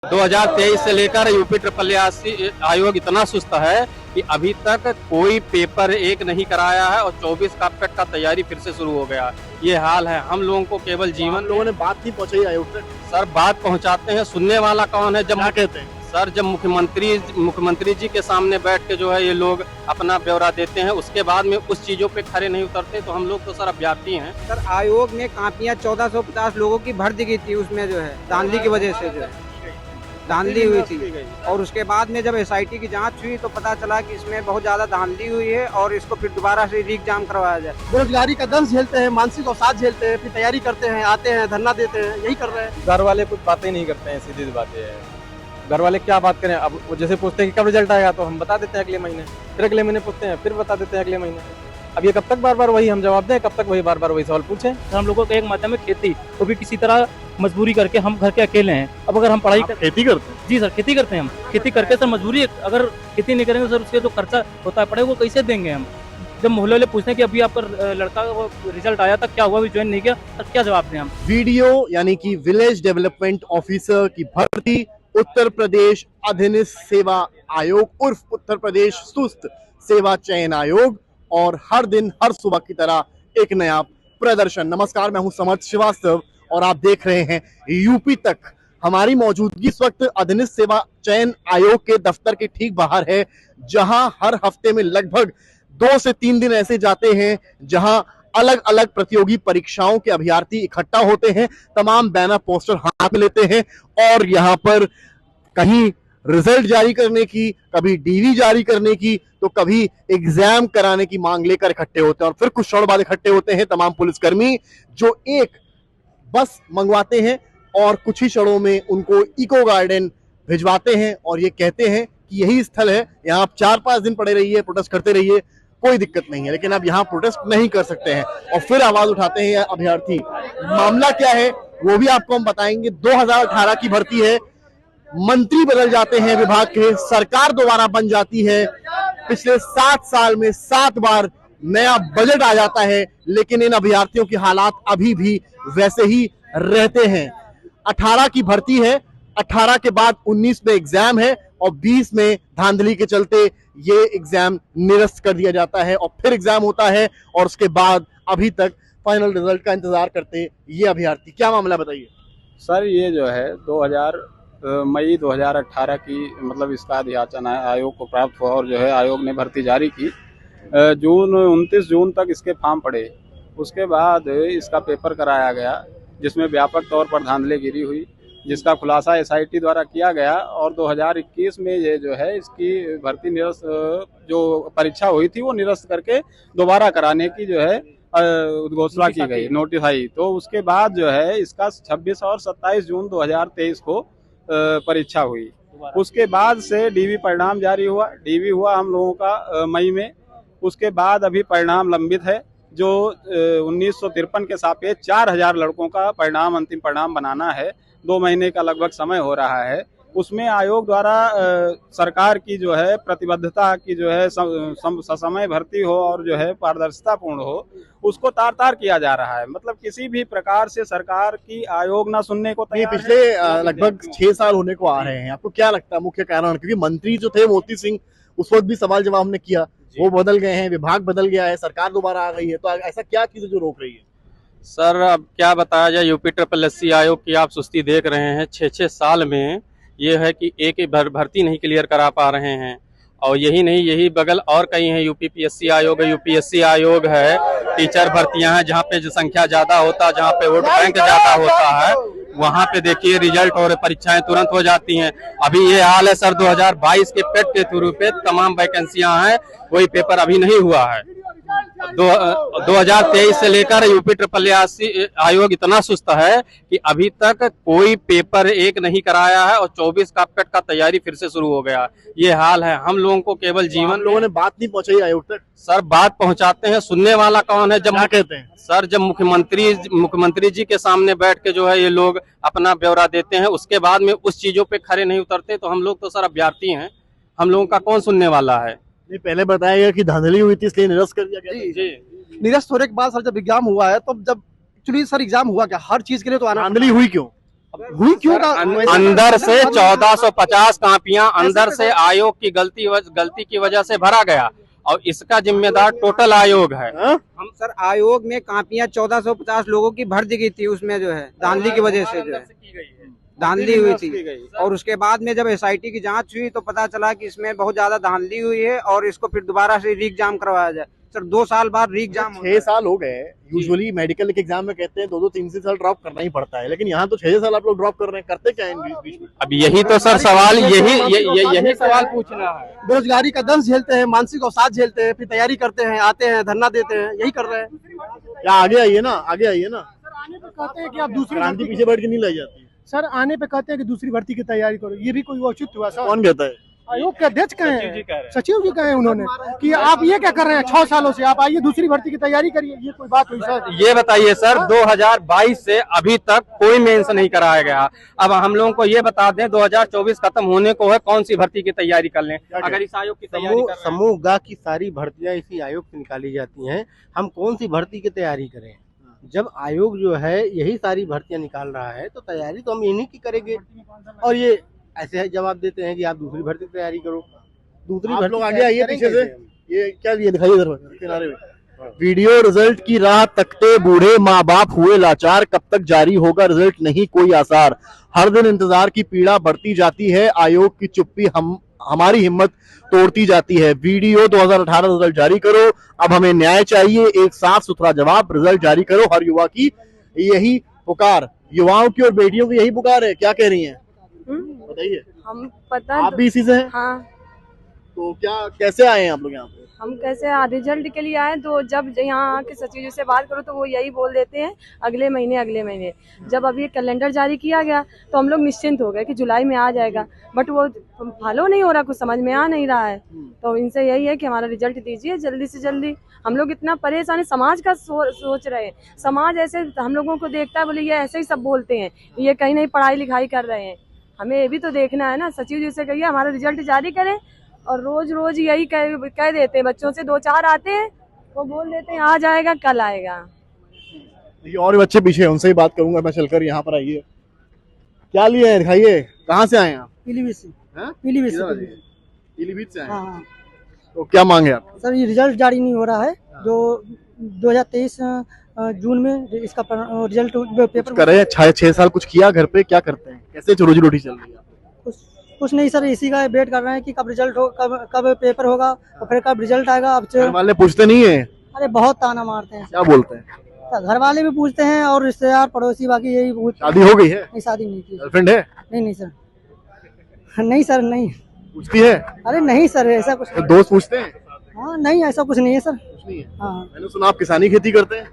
2023 से लेकर UP triple आयोग इतना सुस्त है कि अभी तक कोई पेपर एक नहीं कराया है और 24 का पेट का तैयारी फिर से शुरू हो गया। ये हाल है। हम लोगों को केवल जीवन लोगों ने बात नहीं पहुंचाई आयोग तक। सर बात पहुंचाते हैं, सुनने वाला कौन है? जब क्या कहते हैं सर जब मुख्यमंत्री जी के सामने बैठ के जो है ये लोग अपना ब्यौरा देते हैं, उसके बाद में उस चीजों पे खड़े नहीं उतरते। तो हम लोग तो सर अभ्यर्थी हैं। सर आयोग ने कापियां 1450 लोगों की भर दी गई थी, उसमें जो है धांधली की वजह से जो है धांधली हुई थी। और उसके बाद में जब एसआईटी की जांच हुई तो पता चला कि इसमें बहुत ज्यादा धांधली हुई है और इसको फिर दोबारा से री एग्जाम करवाया जाए। बेरोजगारी का दंश झेलते हैं, मानसिक अवसाद झेलते हैं, फिर तैयारी करते हैं, आते हैं, धरना देते हैं, यही कर रहे हैं। घर वाले कुछ बातें नहीं करते हैं, सीधी सी बात ये है। घर वाले क्या बात करें? अब वो जैसे पूछते हैं कि कब रिजल्ट आएगा, तो हम बता देते हैं अगले महीने, फिर अगले महीने पूछते हैं, फिर बता देते हैं अगले महीने। अब ये कब तक बार बार वही हम जवाब दें, कब तक वही बार बार वही सवाल पूछें? हम लोगों का एक माध्यम है खेती, वो भी किसी तरह मजबूरी करके हम घर के अकेले हैं। अब अगर हम पढ़ाई खेती करते हैं? जी सर, खेती करते हैं हम। खेती करके सर मजबूरी, अगर खेती नहीं करेंगे सर उसके जो खर्चा होता है पढ़ाई वो कैसे देंगे हम? जब मोहल्ले वाले पूछते हैं कि अभी आपका लड़का वो रिजल्ट आया था, क्या हुआ, अभी ज्वाइन नहीं किया, तो क्या जवाब दें हम? वीडियो यानी कि विलेज डेवलपमेंट ऑफिसर की भर्ती उत्तर प्रदेश अधीनस्थ सेवा आयोग उर्फ उत्तर प्रदेश सुस्त सेवा चयन आयोग, और हर दिन हर सुबह की तरह एक नया प्रदर्शन। नमस्कार, मैं हूं समर्थ श्रीवास्तव और आप देख रहे हैं यूपी तक। हमारी मौजूदगी इस वक्त अधीनस्थ सेवा चयन आयोग के दफ्तर के ठीक बाहर है, जहां हर हफ्ते में लगभग 2 से 3 दिन ऐसे जाते हैं जहां अलग अलग प्रतियोगी परीक्षाओं के अभ्यर्थी इकट्ठा होते हैं, तमाम बैनर पोस्टर हाथ में लेते हैं और यहाँ पर कहीं रिजल्ट जारी करने की, कभी डीवी जारी करने की, तो कभी एग्जाम कराने की मांग लेकर इकट्ठे होते हैं। और फिर कुछ क्षण बाद इकट्ठे होते हैं तमाम पुलिसकर्मी जो एक बस मंगवाते हैं और कुछ ही क्षणों में उनको इको गार्डन भिजवाते हैं और ये कहते हैं कि यही स्थल है, यहाँ आप 4-5 दिन पड़े रहिए, प्रोटेस्ट करते रहिए, कोई दिक्कत नहीं है। लेकिन अब यहाँ प्रोटेस्ट नहीं कर सकते हैं और फिर आवाज उठाते हैं अभ्यर्थी। मामला क्या है वो भी आपको हम बताएंगे। 2018 की भर्ती है, मंत्री बदल जाते हैं विभाग के, सरकार दोबारा बन जाती है, पिछले 7 साल में 7 बार नया बजट आ जाता है, लेकिन इन अभ्यर्थियों के हालात अभी भी वैसे ही रहते हैं। 18 की भर्ती है, 18 के बाद 19 में एग्जाम है और 20 में धांधली के चलते ये एग्जाम निरस्त कर दिया जाता है और फिर एग्जाम होता है और उसके बाद अभी तक फाइनल रिजल्ट का इंतजार करते ये अभ्यर्थी। क्या मामला बताइए सर, ये जो है मई 2018 की मतलब इसका अधियाचन आयोग को प्राप्त हुआ और जो है आयोग ने भर्ती जारी की। 29 जून तक इसके फॉर्म पड़े। उसके बाद इसका पेपर कराया गया जिसमें व्यापक तौर पर धांधलीगिरी हुई, जिसका खुलासा एसआईटी द्वारा किया गया और 2021 में ये जो है इसकी भर्ती निरस्त, जो परीक्षा हुई थी वो निरस्त करके दोबारा कराने की जो है घोषणा की गई, नोटिस आई। तो उसके बाद जो है इसका 26 और 27 जून 2023 को परीक्षा हुई। उसके बाद से डीवी परिणाम जारी हुआ। डीवी हुआ हम लोगों का मई में। उसके बाद अभी परिणाम लंबित है, जो 1953 के सापेक्ष 4000 लड़कों का परिणाम, अंतिम परिणाम बनाना है। 2 महीने का लगभग समय हो रहा है। उसमें आयोग द्वारा सरकार की जो है प्रतिबद्धता की जो है समय भर्ती हो और जो है पारदर्शिता पूर्ण हो, उसको तार तार किया जा रहा है। मतलब किसी भी प्रकार से सरकार की आयोग ना सुनने को तैयार। पिछले लगभग 6 साल होने को आ रहे हैं, आपको क्या लगता है मुख्य कारण? क्योंकि मंत्री जो थे मोती सिंह, उस वक्त भी सवाल जवाब हमने किया, वो बदल गए हैं, विभाग बदल गया है, सरकार दोबारा आ गई है, तो ऐसा क्या चीज जो रोक रही है? सर अब क्या बताया जाए, यूपी ट्रिपल आयोग की आप सुस्ती देख रहे हैं। 6-6 साल में ये है कि एक ही भर्ती नहीं क्लियर करा पा रहे हैं। और यही नहीं, यही बगल और कई हैं, यूपीपीएससी आयोग है, यूपीएससी आयोग है, टीचर भर्तियां हैं, जहाँ पे संख्या ज्यादा होता है, जहाँ पे वोट बैंक ज्यादा होता है, वहाँ पे देखिए रिजल्ट और परीक्षाएं तुरंत हो जाती हैं। अभी ये हाल है सर, 2022 के पेट के थ्रू पे तमाम वैकेंसियां हैं, कोई पेपर अभी नहीं हुआ है। 2023 से लेकर यूपी ट्रिपल आयोग इतना सुस्त है कि अभी तक कोई पेपर एक नहीं कराया है और 24 का पेट का तैयारी फिर से शुरू हो गया। ये हाल है। हम लोगों को केवल जीवन लोगों ने बात नहीं पहुंचाई आयोग तक। सर बात पहुंचाते हैं, सुनने वाला कौन है? जब क्या कहते हैं सर जब मुख्यमंत्री जी के सामने बैठ के जो है ये लोग अपना ब्यौरा देते हैं, उसके बाद में उस चीजों पे खड़े नहीं उतरते। तो हम लोग तो सर अभ्यर्थी हैं, हम लोगों का कौन सुनने वाला है? पहले बताया गया कि धांधली हुई थी इसलिए निरस्त कर दिया गया। जी, निरस्त होने के बाद सर जब एग्जाम हुआ है, तो जब एक्चुअली सर एग्जाम हुआ क्या, हर चीज के लिए तो आना। धांधली हुई क्यों? हुई क्यों अंदर से 1450 कापियां अंदर से आयोग की गलती की वजह से भरा गया और इसका जिम्मेदार टोटल आयोग है। हम सर आयोग में कापियां 1450 लोगों की भर दी गई थी, उसमें जो है धांधली की वजह से जो है धांधली हुई थी। और उसके बाद में जब एसआईटी की जांच हुई तो पता चला कि इसमें बहुत ज्यादा धांधली हुई है और इसको फिर दोबारा से री एग्जाम करवाया जाए। सर 2 साल बाद री एग्जाम 6 साल हो गए। यूजुअली मेडिकल के एग्जाम में कहते हैं 2-2 3 साल ड्रॉप करना ही पड़ता है, लेकिन यहाँ तो 6 साल आप लोग ड्रॉप कर रहे हैं, करते क्या है इन बीच में? अब यही तो सर सवाल यही सवाल पूछना है। बेरोजगारी का दंश झेलते हैं, मानसिक अवसाद झेलते हैं, फिर तैयारी करते हैं, आते हैं, धरना देते हैं, यही कर रहे हैं। या आगे आइए ना, आगे आइए ना। आने पे कहते हैं कि आप दूसरी क्रांति पीछे बैठ के नहीं लाई जाती। सर आने पे कहते हैं कि दूसरी भर्ती की तैयारी करो, ये भी कोई उचित हुआ सर? कौन कहता है? आयोग के अध्यक्ष कहे हैं, सचिव जी कहे उन्होंने कि आप ये क्या कर रहे हैं 6 सालों से, आप आइए दूसरी भर्ती की तैयारी करिए, ये कोई बात हुई सर? ये बताइए सर 2022 से अभी तक कोई मेंस नहीं कराया गया। अब हम लोगों को ये बता दें 2024 खत्म होने को है, कौन सी भर्ती की तैयारी कर लें अगर इस आयोग की तैयारी कर रहे हैं? समूह ग की सारी भर्तियां इसी आयोग से निकाली जाती हैं, हम कौन सी भर्ती की तैयारी करें? जब आयोग जो है यही सारी भर्तियां निकाल रहा है तो तैयारी तो हम इन्हीं की करेंगे। और ये ऐसे जवाब देते हैं कि आप दूसरी भर्ती की तैयारी करो, दूसरी भर्ती लोग आगे आइए पीछे से। ये क्या ये दिखाइए इधर किनारे में। वीडियो रिजल्ट की राह तकते बूढ़े माँ बाप हुए लाचार, कब तक जारी होगा रिजल्ट नहीं कोई आसार, हर दिन इंतजार की पीड़ा बढ़ती जाती है, आयोग की चुप्पी हमारी हिम्मत तोड़ती जाती है। वीडियो 2018 रिजल्ट जारी करो, अब हमें न्याय चाहिए, एक साफ सुथरा जवाब, रिजल्ट जारी करो, हर युवा की यही पुकार, युवाओं की और बेटियों की यही पुकार है। क्या कह रही हैं बताइए? हम पता आप भी इसी से हैं? हाँ, तो क्या कैसे आए हैं आप लोग यहाँ पे? हम कैसे रिजल्ट के लिए आए, तो जब यहाँ के सचिव जी से बात करो तो वो यही बोल देते हैं अगले महीने। जब अभी कैलेंडर जारी किया गया तो हम लोग निश्चिंत हो गए कि जुलाई में आ जाएगा, बट वो फॉलो नहीं हो रहा, कुछ समझ में आ नहीं रहा है। तो इनसे यही है कि हमारा रिजल्ट दीजिए जल्दी से जल्दी। हम लोग इतना परेशान है, समाज का सोच रहे हैं, समाज ऐसे हम लोगों को देखता है, बोले ये ऐसे ही सब बोलते हैं, ये कहीं नहीं पढ़ाई लिखाई कर रहे हैं। हमें ये भी तो देखना है ना, सचिव जी से कहिए हमारा रिजल्ट जारी करें। और रोज रोज यही कह देते हैं, बच्चों से 2-4 आते हैं, वो बोल देते हैं आ जाएगा कल आएगा। देखिए और भी बच्चे पीछे हैं, उनसे ही बात करूंगा मैं चलकर। यहाँ पर आइए, क्या लिए हैं दिखाइए, कहाँ से आए हैं आप? पीलीभीत से। पीलीभीत से आए हैं। हाँ तो क्या मांगे आप? सर, ये रिजल्ट जारी नहीं हो रहा है, जो 2023 जून में इसका रिजल्ट पेपर कर रहे हैं। 6 साल कुछ किया घर पे? क्या करते हैं, कैसे रोजी रोटी चल रही है? कुछ नहीं सर, इसी का वेट कर रहे हैं कि कब रिजल्ट हो, कब पेपर होगा और फिर कब रिजल्ट आएगा। अब घर वाले पूछते नहीं है? अरे बहुत ताना मारते हैं। क्या बोलते हैं? घर वाले भी पूछते हैं और रिश्तेदार पड़ोसी बाकी यही पूछते हैं। शादी हो गई है? नहीं, शादी नहीं की। गर्लफ्रेंड है? नहीं सर, नहीं सर, नहीं पूछती है? अरे नहीं सर, ऐसा कुछ तो दोस्त पूछते हैं? हाँ नहीं, ऐसा कुछ नहीं है सर। कुछ नहीं है। हाँ मैंने सुना आप किसानी खेती करते हैं?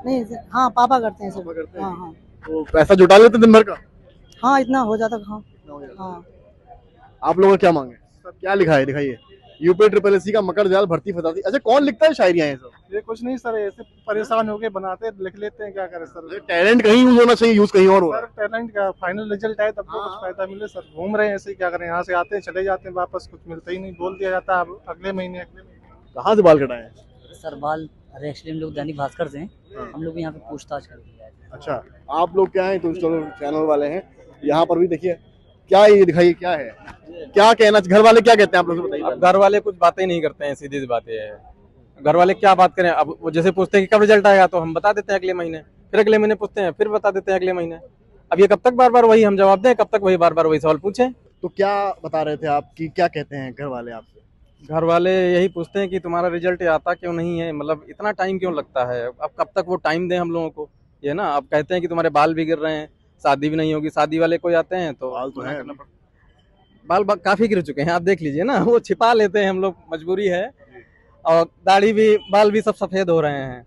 नहीं सर, हाँ पापा करते हैं सर। पापा करते हैं? हाँ। तो पैसा जुटा लेते दिन भर का? हाँ इतना हो जाता। हाँ। आप लोगों का क्या मांगे? क्या लिखा है दिखाइए। यूपी SSS का मकर जाल भर्ती फसाती। अच्छा, कौन लिखता है शायरियाँ ये सब? ये कुछ नहीं सर, ऐसे परेशान होके बनाते लिख लेते हैं, क्या करें सर। टैलेंट कहीं यूज होना चाहिए, यूज कहीं और हो रहा है। सर टैलेंट का फाइनल रिजल्ट आए तब तो कुछ फायदा मिले सर। घूम रहे हैं ऐसे, क्या करें, यहाँ से आते हैं चले जाते हैं वापस, कुछ मिलता ही नहीं। बोल दिया जाता है अब अगले महीने। कहाँ से बाल कटाए हैं? सर बाल एक्चुअली हम लोग दैनिक भास्कर से हैं, हम लोग यहाँ पे पूछताछ कर रहे हैं। अच्छा, आप लोग क्या हैं, तो चैनल वाले हैं, यहाँ पर भी देखिए क्या ये दिखाइए, क्या है, क्या कहना, घर वाले क्या कहते हैं आप लोग बताइए। अब घर वाले कुछ बातें नहीं करते हैं, सीधी सी बात ये है। घर वाले क्या बात करें, अब वो जैसे पूछते हैं कि कब रिजल्ट आएगा तो हम बता देते हैं अगले महीने, फिर अगले महीने पूछते हैं फिर बता देते हैं अगले महीने। अब ये कब तक बार बार वही हम जवाब दें, कब तक वही बार बार वही सवाल पूछें? तो क्या बता रहे थे आप कि क्या कहते हैं घर वाले आपसे? घर वाले यही पूछते हैं कि तुम्हारा रिजल्ट आता क्यों नहीं है, मतलब इतना टाइम क्यों लगता है, अब कब तक वो टाइम दें हम लोगों को, ये ना। अब कहते हैं कि तुम्हारे बाल भी गिर रहे हैं, शादी भी नहीं होगी। शादी वाले कोई आते हैं तो बाल तो है, बाल काफी गिर चुके हैं, आप देख लीजिए ना, वो छिपा लेते हैं हम लोग, मजबूरी है। और दाढ़ी भी, बाल भी सब सफेद हो रहे हैं,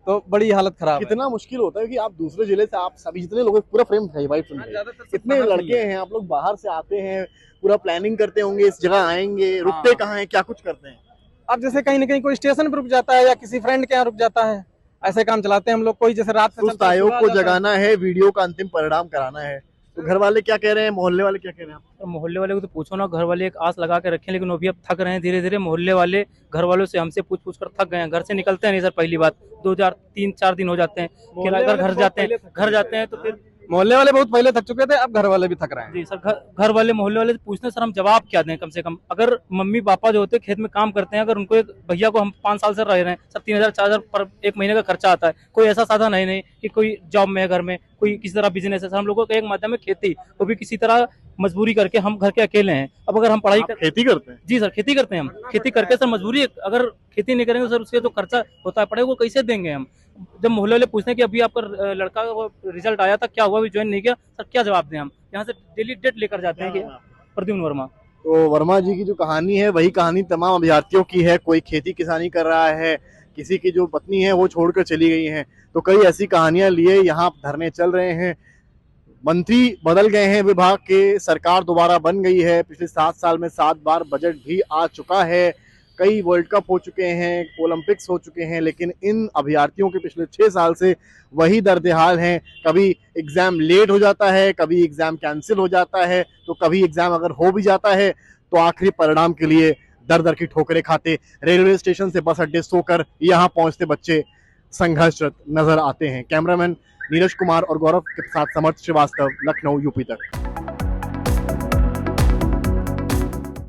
तो बड़ी हालत खराब है। कितना मुश्किल होता है कि आप दूसरे जिले से, आप सभी जितने लोग पूरा फ्रेम है भाई, कितने लड़के हैं आप लोग, बाहर से आते हैं, पूरा प्लानिंग करते होंगे, इस जगह आएंगे, रुकते कहाँ हैं, क्या कुछ करते हैं? अब जैसे कहीं ना कहीं कोई स्टेशन पर रुक जाता है या किसी फ्रेंड के यहाँ रुक जाता है, ऐसे काम चलाते हैं हम लोग। कोई जैसे रात में आयोग को जगाना है, वीडियो का अंतिम परिणाम कराना है, तो घर वाले क्या कह रहे हैं, मोहल्ले वाले क्या कह रहे हैं? तो मोहल्ले वाले को तो पूछो ना, घर वाले एक आस लगा के रखे, लेकिन वो भी अब थक रहे हैं धीरे धीरे। मोहल्ले वाले घर वालों से, हमसे पूछ कर थक गए हैं, घर से निकलते हैं नहीं सर। पहली बात 2-3-4 दिन हो जाते हैं, अगर घर जाते हैं तो फिर मोहल्ले वाले बहुत पहले थक चुके थे, अब घर वाले भी थक रहे हैं। जी सर, घर वाले मोहल्ले वाले पूछते हैं सर हम जवाब क्या दें। कम से कम अगर मम्मी पापा जो होते हैं खेत में काम करते हैं, अगर उनको एक भैया को हम 5 साल से रह रहे हैं सर, 3000 4000 पर एक महीने का खर्चा आता है। कोई ऐसा साधन है नहीं कि कोई जॉब में है, घर में कोई किसी तरह बिजनेस है सर। हम लोगों का एक माध्यम है खेती, वो भी किसी तरह मजबूरी करके हम घर के अकेले हैं। अब अगर हम पढ़ाई आप खेती करते हैं? जी सर, खेती करते हैं हम। खेती करके सर मजबूरी है, अगर खेती नहीं करेंगे सर उसके जो खर्चा होता है पढ़ाई, वो कैसे देंगे हम। जब मोहल्ले वाले पूछते हैं कि अभी आपका लड़का का रिजल्ट आया था, क्या हुआ, अभी ज्वाइन नहीं किया, सर क्या जवाब दें हम। यहाँ से डेली डेट लेकर जाते हैं कि प्रद्युम्न वर्मा। तो वर्मा जी की जो कहानी है वही कहानी तमाम अभ्यर्थियों की है। कोई खेती किसानी कर रहा है, किसी की जो पत्नी है वो छोड़कर चली गई है, तो कई ऐसी कहानियां लिए यहाँ धरने चल रहे हैं। मंत्री बदल गए हैं विभाग के, सरकार दोबारा बन गई है। पिछले 7 साल में 7 बार बजट भी आ चुका है, कई वर्ल्ड कप हो चुके हैं, ओलंपिक्स हो चुके हैं, लेकिन इन अभ्यर्थियों के पिछले 6 साल से वही दर्द हाल हैं। कभी एग्जाम लेट हो जाता है, कभी एग्जाम कैंसिल हो जाता है, तो कभी एग्जाम अगर हो भी जाता है तो आखिरी परिणाम के लिए दर दर की ठोकरें खाते रेलवे स्टेशन से बस अड्डे सोकर यहाँ पहुंचते बच्चे संघर्षरत नजर आते हैं। कैमरामैन नीरज कुमार और गौरव के साथ समर्थ श्रीवास्तव, लखनऊ यूपी तक।